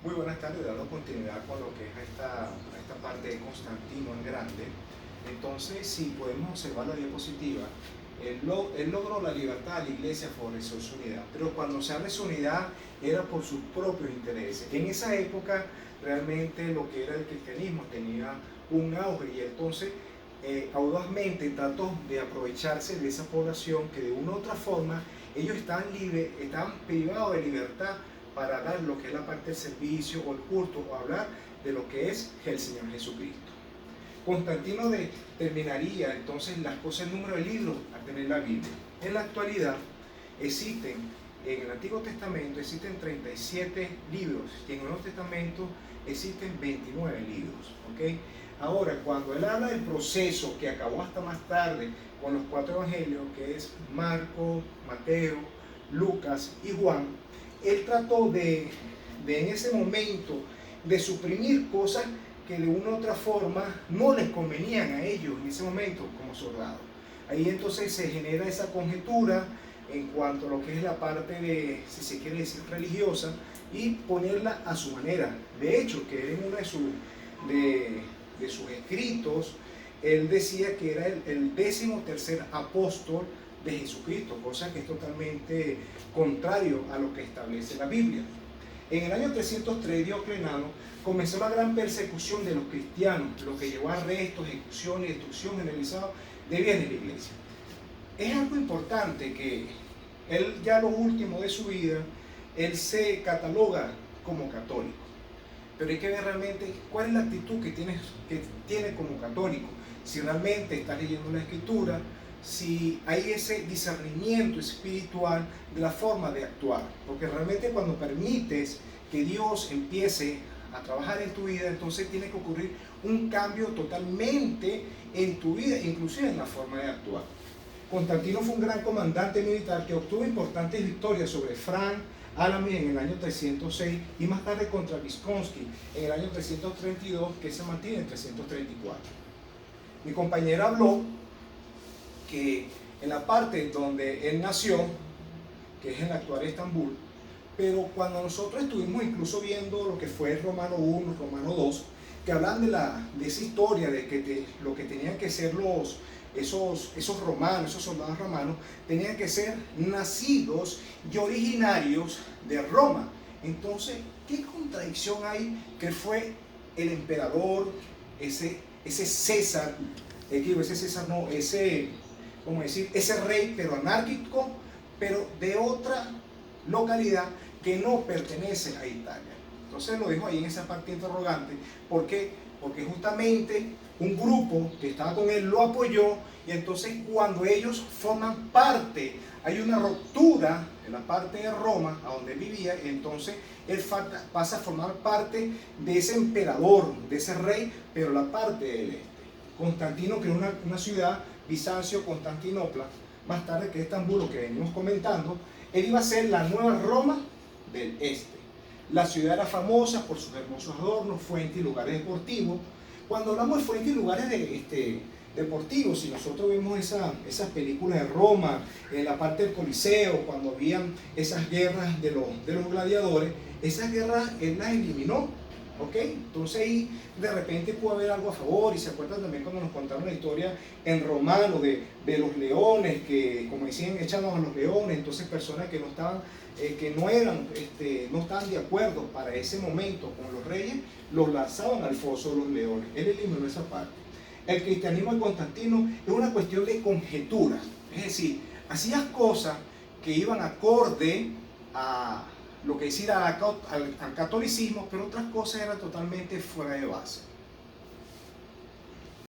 Muy buenas tardes, dando continuidad con lo que es esta parte de Constantino el Grande. Entonces, si podemos observar la diapositiva, él logró la libertad de la iglesia, favoreció su unidad, pero cuando se habla de su unidad era por sus propios intereses. En esa época realmente lo que era el cristianismo tenía un auge y entonces audazmente trató de aprovecharse de esa población que de una u otra forma ellos estaban privados de libertad para dar lo que es la parte del servicio o el culto o hablar de lo que es el Señor Jesucristo. Constantino terminaría entonces las cosas, el número de libros a tener la Biblia. En la actualidad existen, en el Antiguo Testamento existen 37 libros y en el Nuevo Testamento existen 29 libros. ¿Okay? Ahora, cuando él habla del proceso que acabó hasta más tarde con los 4 evangelios, que es Marcos, Mateo, Lucas y Juan, él trató de en ese momento de suprimir cosas que de una u otra forma no les convenían a ellos en ese momento como soldados. Ahí entonces se genera esa conjetura en cuanto a lo que es la parte de, si se quiere decir, religiosa, y ponerla a su manera. De hecho, que en uno de sus escritos, él decía que era el 13º apóstol de Jesucristo, cosa que es totalmente contrario a lo que establece la Biblia. En el año 303, Diocleciano comenzó la gran persecución de los cristianos, lo que llevó a arrestos, ejecuciones y destrucción generalizada de bienes de la iglesia. Es algo importante que él, ya lo último de su vida, él se cataloga como católico. Pero hay que ver realmente cuál es la actitud que tiene como católico. Si realmente está leyendo la Escritura, si hay ese discernimiento espiritual de la forma de actuar. Porque realmente cuando permites que Dios empiece a trabajar en tu vida, entonces tiene que ocurrir un cambio totalmente en tu vida, inclusive en la forma de actuar. Constantino fue un gran comandante militar que obtuvo importantes victorias sobre Frank Alami en el año 306 y más tarde contra Visconti en el año 332, que se mantiene en 334. Mi compañero habló que en la parte donde él nació, que es en la actual Estambul, pero cuando nosotros estuvimos incluso viendo lo que fue Romano 1, Romano 2, que hablan de esa historia de lo que tenían que ser esos romanos, esos soldados romanos, tenían que ser nacidos y originarios de Roma. Entonces, ¿qué contradicción hay que fue el emperador, ese César, ese rey, pero anárquico, pero de otra localidad que no pertenece a Italia? Entonces lo dijo ahí en esa parte interrogante. ¿Por qué? Porque justamente un grupo que estaba con él lo apoyó, y entonces cuando ellos forman parte, hay una ruptura en la parte de Roma, a donde vivía, y entonces él pasa a formar parte de ese emperador, de ese rey, pero la parte del este. Constantino creó una ciudad, Bizancio, Constantinopla, más tarde que Estambul, lo que venimos comentando. Él iba a ser la nueva Roma del este. La ciudad era famosa por sus hermosos adornos, fuentes y lugares deportivos. Cuando hablamos de fuentes y lugares deportivos, si nosotros vemos esas películas de Roma, en la parte del Coliseo, cuando habían esas guerras de los gladiadores, esas guerras él las eliminó. ¿Okay? Entonces ahí de repente puede haber algo a favor, y se acuerdan también cuando nos contaron la historia en Romano de los leones, que como decían, echaban a los leones, entonces personas que no estaban, no estaban de acuerdo para ese momento con los reyes, los lanzaban al foso de los leones. Él eliminó esa parte. El cristianismo de Constantino es una cuestión de conjeturas, es decir, hacías cosas que iban acorde a lo que decía al catolicismo, pero otras cosas eran totalmente fuera de base.